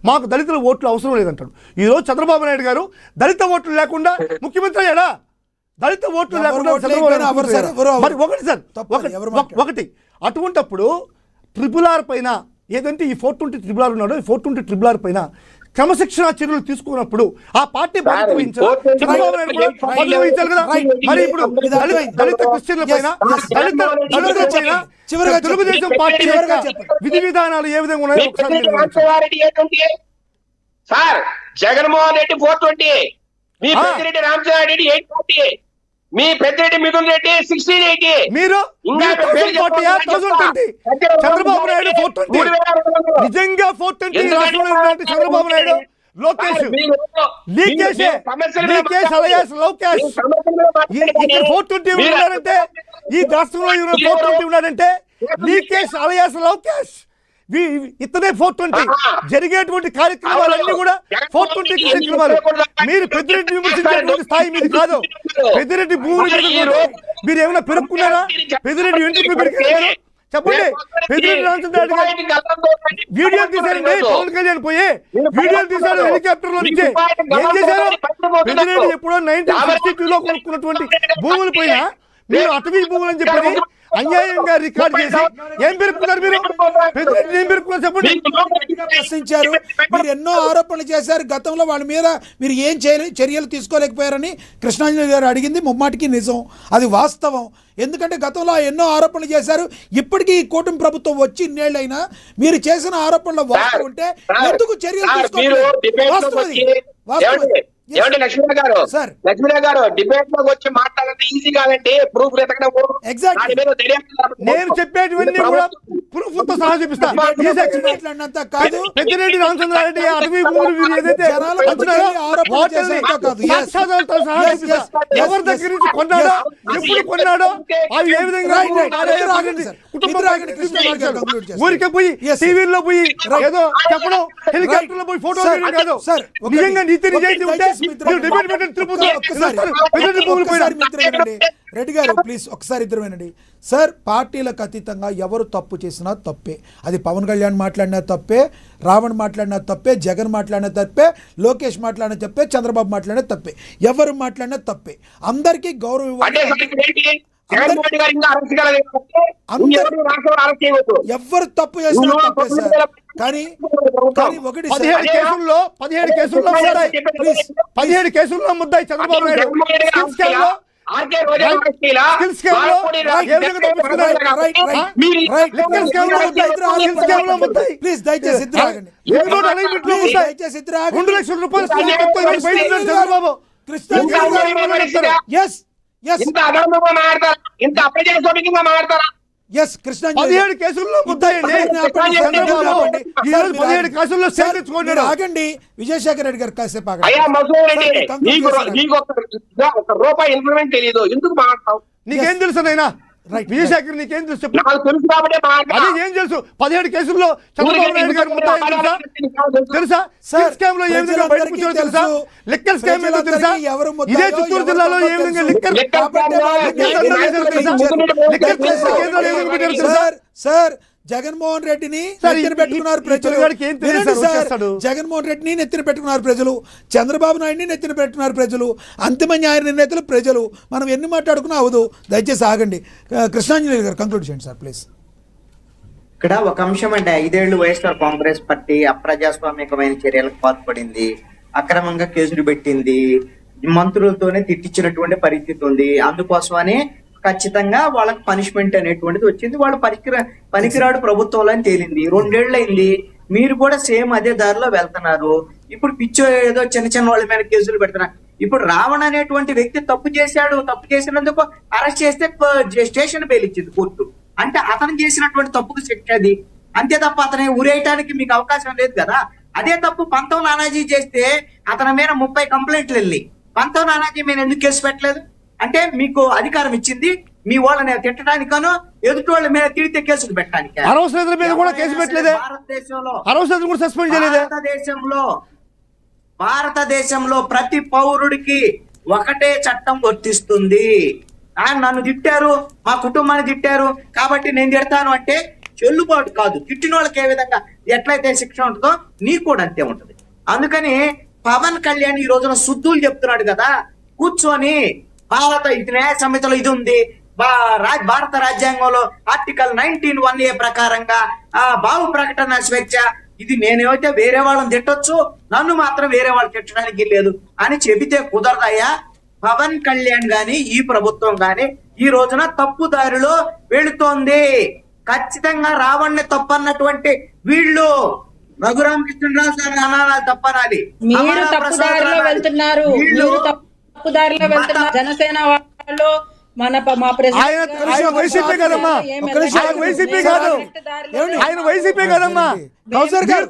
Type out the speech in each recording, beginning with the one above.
మాకు దళితుల ఓట్లు అవసరం లేదంటాడు. ఈరోజు చంద్రబాబు నాయుడు గారు దళిత ఓట్లు లేకుండా ముఖ్యమంత్రి అయ్యాడా? దళిత ఓట్లు లేకుండా మరి ఒకటి అటువంటప్పుడు RRR పైన ఏదంటే ఈ 420 RRR ఉన్నాడో, ఈ 420 RRR పైన క్రమశిక్షణ చర్యలు తీసుకున్నప్పుడు ఆ పార్టీ బాధ్యత వహించాలి, చంద్రబాబు నాయుడు కూడా బాధ్యత వహించాలి కదా. మరి ఇప్పుడు దళిత క్రిస్టియన్ల పైన, దళితుల పైన తెలుగుదేశం పార్టీ విధి విధానాలు ఏ విధంగా ఉన్నాయో సార్. జగన్మోహన్ రెడ్డి 420, మీ పెద్దిరెడ్డి రామచంద్రారెడ్డి 840, మీ పెద్దిరెడ్డి మిథున్ రెడ్డి 1680. మీరు చంద్రబాబు నాయుడు 420, నిజంగా 420 రాష్ట్రంలో ఉన్నటువంటి చంద్రబాబు నాయుడు, లోకేష్ లీకేజ్ అలయాస్ లోకేష్ 420 ఉన్నాడంటే, ఈ రాష్ట్రంలో 420 ఉన్నాడంటే లీకేజ్ అలయాస్ లోకేష్ ఇతనే 420. జరిగేటువంటి కార్యక్రమాలన్నీ కూడా 420 కార్యక్రమాలు. మీరు పెద్దిరెడ్డి విమర్శించేటువంటి స్థాయి మీది కాదు. పెద్దిరెడ్డి భూములు మీరు ఏమైనా పెరుక్కున్నారా? పెద్దిరెడ్డి ఇంటికి పెరిగారు చెప్పండి. పెద్దిరెడ్డి రామచంద్రారెడ్డి గారు వీడియోలు తీశారండి, పవన్ కళ్యాణ్ పోయి వీడియోలు తీశారు హెలికాప్టర్ లో నుంచి. ఏం చేశారు? పెద్దిరెడ్డి ఎప్పుడో 1962లో కొనుక్కున్నటువంటి భూముల పైన మీరు అటవీ భూములు అని చెప్పని అన్యాయంగా రికార్డు చేసి ఏం పెరుక్కున్నారు? మీరు పెద్దిరెడ్డి ఏం పెరుక్కున్నారు చెప్పండి. ప్రశ్నించారు, మీరు ఎన్నో ఆరోపణలు చేశారు గతంలో, వాళ్ళ మీద మీరు ఏం చర్యలు తీసుకోలేకపోయారని కృష్ణాంజలి గారు అడిగింది ముమ్మాటికి నిజం, అది వాస్తవం. ఎందుకంటే గతంలో ఎన్నో ఆరోపణలు చేశారు. ఇప్పటికీ ఈ కూటమి ప్రభుత్వం వచ్చి ఇన్నేళ్ళైనా మీరు చేసిన ఆరోపణలు వాస్తవం ఉంటే ఎందుకు చర్యలు తీసుకోలేదు? ఏమండి లక్ష్మీరావు గారు, లక్ష్మీరావు గారు డిబేట్ లోకి వచ్చి మాట్లాడంటే ఈజీ కాదండి. ప్రూఫ్ నేను చెప్పేటివన్నీ కూడా ప్రూఫ్ తో సహా చూపిస్తా. పెద్దిరెడ్డి రామచంద్రారెడ్డి అటవీ భూములు ఏదైతే ఎవరి దగ్గర నుంచి కొన్నాడో, ఎప్పుడు కొన్నాడో, అవి ఏ విధంగా ఊరికే పోయి టీవీలో పోయి ఏదో చెప్పడం, హెలికాప్టర్ లో పోయి ఫోటో కాదు. నిజంగా నీతి నిజాయితీ ఉంటే రెడ్డి గారు ప్లీజ్ ఒకసారి ఇద్దరు వినండి సార్. పార్టీలకు అతీతంగా ఎవరు తప్పు చేసినా తప్పే. అది పవన్ కళ్యాణ్ మాట్లాడినా తప్పే, రావణ్ మాట్లాడినా తప్పే, జగన్ మాట్లాడినా తప్పే, లోకేష్ మాట్లాడినా తప్పే, చంద్రబాబు మాట్లాడినా తప్పే, ఎవరు మాట్లాడినా తప్పే. అందరికీ గౌరవం ఇవ్వాలి. ఎవరు తప్పు చేసినా తప్పే సార్. కానీ ఒకటి 17 కేసుల్లో ముద్దాయి చంద్రబాబు నాయుడు. ప్లీజ్ దయచేసి 2 లక్షల రూపాయలు చంద్రబాబు ఇంత అధర్మంగా మాట్లాడతారా? ఇంత అప్రజాస్వామికంగా మాట్లాడతారా? 17 కేసుల్లో ముద్దాయండి. 17 కేసుల్లో ఆగండి. విజయశేఖర్ రెడ్డి గారు కాసేపు రూపాయి ఇన్ఫ్లుయెన్స్ తెలియదు, ఎందుకు మాట్లాడతావు? నీకేం తెలుసు నైనా? విజయశేఖర్ నీకేం తెలుసు చెప్పు. అదే ఏం తెలుసు? 17 కేసుల్లో చంద్రబాబు నాయుడు గారు తెలుసా? స్కామ్ లో ఏ విధంగా బయటకు వచ్చారో తెలుసా? లిక్కర్ స్కామ్ ఏదో తెలుసా? ఇదే చిత్తూరు జిల్లాలో ఏ విధంగా లిక్కర్ సార్ జగన్మోహన్ రెడ్డిని నెత్తిన పెట్టుకున్నారు ప్రజలు. జగన్మోహన్ రెడ్డిని నెత్తిన పెట్టుకున్నారు ప్రజలు, చంద్రబాబు నాయుడిని నెత్తిన పెట్టుకున్నారు ప్రజలు, అంతిమ న్యాయ నిర్ణేతలు ప్రజలు. మనం ఎన్ని మాట్లాడుకున్నా అవదు. దయచేసి ఆగండి. కృష్ణాంజలి గారు కంక్లూడ్ చేయండి సార్ ప్లీజ్. ఇక్కడ ఒక అంశం అంటే 5 ఏళ్లు వైఎస్ఆర్ కాంగ్రెస్ పార్టీ అప్రజాస్వామికమైన చర్యలకు పాల్పడింది, అక్రమంగా కేసులు పెట్టింది, మంత్రులతోనే తిట్టించినటువంటి పరిస్థితి ఉంది. అందుకోసమనే ఖచ్చితంగా వాళ్ళకి పనిష్మెంట్ అనేటువంటిది వచ్చింది. వాళ్ళు పనికిరాడు ప్రభుత్వంలో అని తేలింది. 2 ఏళ్ళు అయింది. మీరు కూడా సేమ్ అదే దారిలో వెళ్తున్నారు. ఇప్పుడు పిచ్చో ఏదో చిన్న వాళ్ళ మీద కేసులు పెడుతున్నారు. ఇప్పుడు రావణ్ అనేటువంటి వ్యక్తి తప్పు చేశాడు, తప్పు చేసినందుకు అరెస్ట్ చేస్తే స్టేషన్ బెయిల్ ఇచ్చింది కోర్టు. అంటే అతను చేసినటువంటి తప్పుకు శిక్ష అది, అంతే తప్ప అతని ఊరేయటానికి మీకు అవకాశం లేదు కదా. అదే తప్పు పంతం నానాజీ చేస్తే అతని మీద 30 కంప్లైంట్లు వెళ్ళి పంతం నానాజీ మీద ఎందుకు కేసు పెట్టలేదు? అంటే మీకు అధికారం ఇచ్చింది మీ వాళ్ళని తిట్టడానికనో ఎదుటి వాళ్ళ మీద తిడితే కేసులు పెట్టడానికి. భారతదేశంలో ప్రతి పౌరుడికి ఒకటే చట్టం వర్తిస్తుంది. నన్ను తిట్టారు, మా కుటుంబాన్ని తిట్టారు కాబట్టి నేను తిడతాను అంటే చెల్లుబాటు కాదు. తిట్టిన వాళ్ళకి ఏ విధంగా ఎట్లయితే శిక్ష ఉంటుందో నీకు కూడా అంతే ఉంటుంది. అందుకని పవన్ కళ్యాణ్ ఈ రోజున శుద్ధులు చెప్తున్నాడు కదా, కూర్చొని భారత ఇది న్యాయ సంహితలో ఇది ఉంది, భారత రాజ్యాంగంలో ఆర్టికల్ 19(1)A ప్రకారంగా భావ ప్రకటన స్వేచ్ఛ, ఇది నేనేమైతే వేరే వాళ్ళని తిట్టొచ్చు, నన్ను మాత్రం వేరే వాళ్ళు తిట్టడానికి లేదు అని చెబితే కుదరదయ్యా. పవన్ కళ్యాణ్ గాని ఈ ప్రభుత్వం గాని ఈ రోజున తప్పుదారిలో వెళుతోంది. ఖచ్చితంగా రావణ్ణి తప్పన్నటువంటి వీళ్ళు రఘురామకృష్ణరాజు గారి అనాలి తప్పనాలి. మీరు తప్పుదారిలో వెళ్తున్నారు, మీరు తప్పుదారిలో వెళ్తున్నారు. జనసేన వాళ్ళు మా ఆయన వైసీపీ కదమ్మా, వైసీపీ కాదు, ఆయన వైసీపీ కదమ్మా. కౌసర్ గారు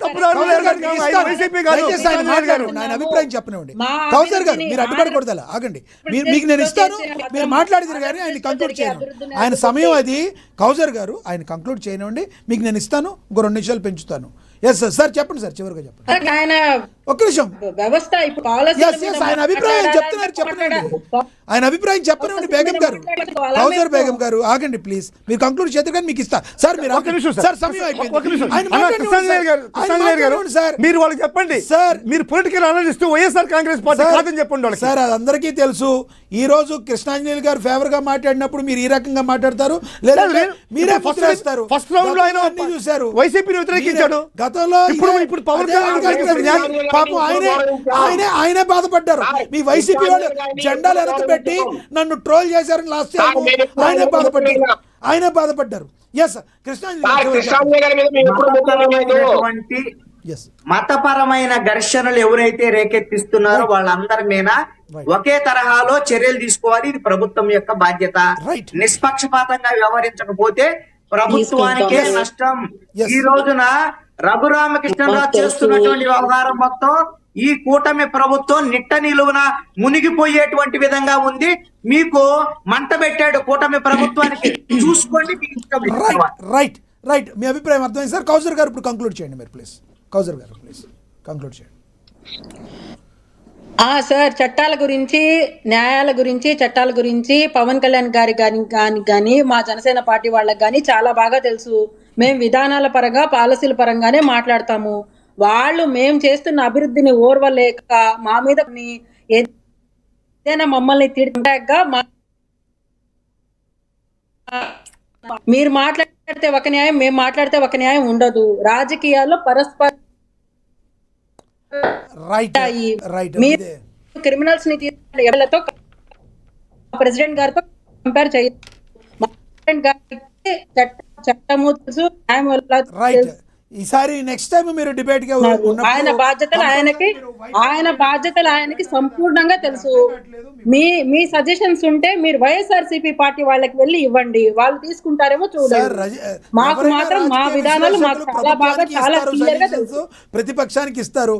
ఆయన అభిప్రాయం చెప్పనివ్వండి. కౌసర్ గారు మీరు అడ్డుపడకూడదు, ఆగండి. మీకు నేను ఇస్తాను, మీరు మాట్లాడిదారు కానీ ఆయన కంక్లూడ్ చేయను. ఆయన సమయం అది. కౌసర్ గారు ఆయన కంక్లూడ్ చేయనివ్వండి, మీకు నేను ఇస్తాను, ఇంకో 2 నిమిషాలు పెంచుతాను. ఎస్ సార్ చెప్పండి సార్, చివరిగా చెప్పండి. ఆయన ఒక్క నిమిషం వ్యవస్థ ఆయన అభిప్రాయం చెప్తున్నారు, చెప్పనండి. ఆయన అభిప్రాయం చెప్పనివ్వండి. బేగం గారు, కౌసర్ బేగం గారు ఆగండి ప్లీజ్. మీరు కంక్లూడ్ చేద్దరు కానీ మీకు ఇస్తా సార్. మీరు సార్ సమయం అయిపోయింది సార్. మీరు వాళ్ళకి చెప్పండి సార్, మీరు political analyst YSR Congress party కాదని చెప్పండి వాళ్ళకి. సార్ అది అందరికీ తెలుసు. ఈ రోజు కృష్ణాంజలి గారు ఫేవర్ గా మాట్లాడినప్పుడు మీరు ఈ రకంగా మాట్లాడతారు, లేదా మీరే ముద్రేస్తారు. ఫస్ట్ రౌండ్ లో ఆయన అన్ని చూశారు, వైసీపీని వ్యతిరేకించాడు. గతంలో ఇప్పుడు పవన్ కళ్యాణ్ పాపం ఆయనే బాధపడ్డారు. మీ వైసీపీ వాళ్ళు జెండాలు వెనక పెట్టి నన్ను ట్రోల్ చేశారని లాస్ట్ ఆయనే బాధపడ్డారు. ఎస్ మతపరమైన ఘర్షణలు ఎవరైతే రేకెత్తిస్తున్నారో వాళ్ళందరి మీద ఒకే తరహాలో చర్యలు తీసుకోవాలి. ఇది ప్రభుత్వం యొక్క బాధ్యత. నిష్పక్షపాతంగా వ్యవహరించకపోతే ప్రభుత్వానికే నష్టం. ఈ రోజున రఘురామకృష్ణరాజు చేస్తున్నటువంటి వ్యవహారం మొత్తం ఈ కూటమి ప్రభుత్వం నిట్ట నిలువున మునిగిపోయేటువంటి విధంగా ఉంది. మీకు మంట పెట్టాడు కూటమి ప్రభుత్వానికి, చూసుకోండి. రైట్ రైట్ మీ అభిప్రాయం అర్థమైంది సార్. కౌసర్ గారు ఇప్పుడు కంక్లూడ్ చేయండి మీరు ప్లీజ్. కౌసర్ గారు ప్లీజ్ కంక్లూడ్ చేయండి. సార్ చట్టాల గురించి, న్యాయాల గురించి, చట్టాల గురించి పవన్ కళ్యాణ్ గారి కానీ మా జనసేన పార్టీ వాళ్ళకి కానీ చాలా బాగా తెలుసు. మేము విధానాల పరంగా, పాలసీల పరంగానే మాట్లాడతాము. వాళ్ళు మేము చేస్తున్న అభివృద్ధిని ఓర్వలేక మా మీద ఏదైనా మమ్మల్ని తిడగా మీరు మాట్లాడితే ఒక న్యాయం, మేము మాట్లాడితే ఒక న్యాయం ఉండదు. రాజకీయాల్లో పరస్పర మీరు క్రిమినల్స్ ని ఎవరితో ప్రెసిడెంట్ గారితో కంపేర్ చేయదు. చట్టము తెలుసు, న్యాయం. ఈసారి నెక్స్ట్ టైం మీరు డిబేట్ గా ఆయన బాధ్యతలు ఆయనకి సంపూర్ణంగా తెలుసు. మీ సజెషన్స్ ఉంటే మీరు వైఎస్ఆర్సీపీ పార్టీ వాళ్ళకి వెళ్ళి ఇవ్వండి, వాళ్ళు తీసుకుంటారేమో చూడండి. మాకు మాత్రం మా విధానాలు మాకు చాలా బాగా, చాలా క్లియర్ గా తెలుసు. ప్రతిపక్షానికి ఇస్తారు.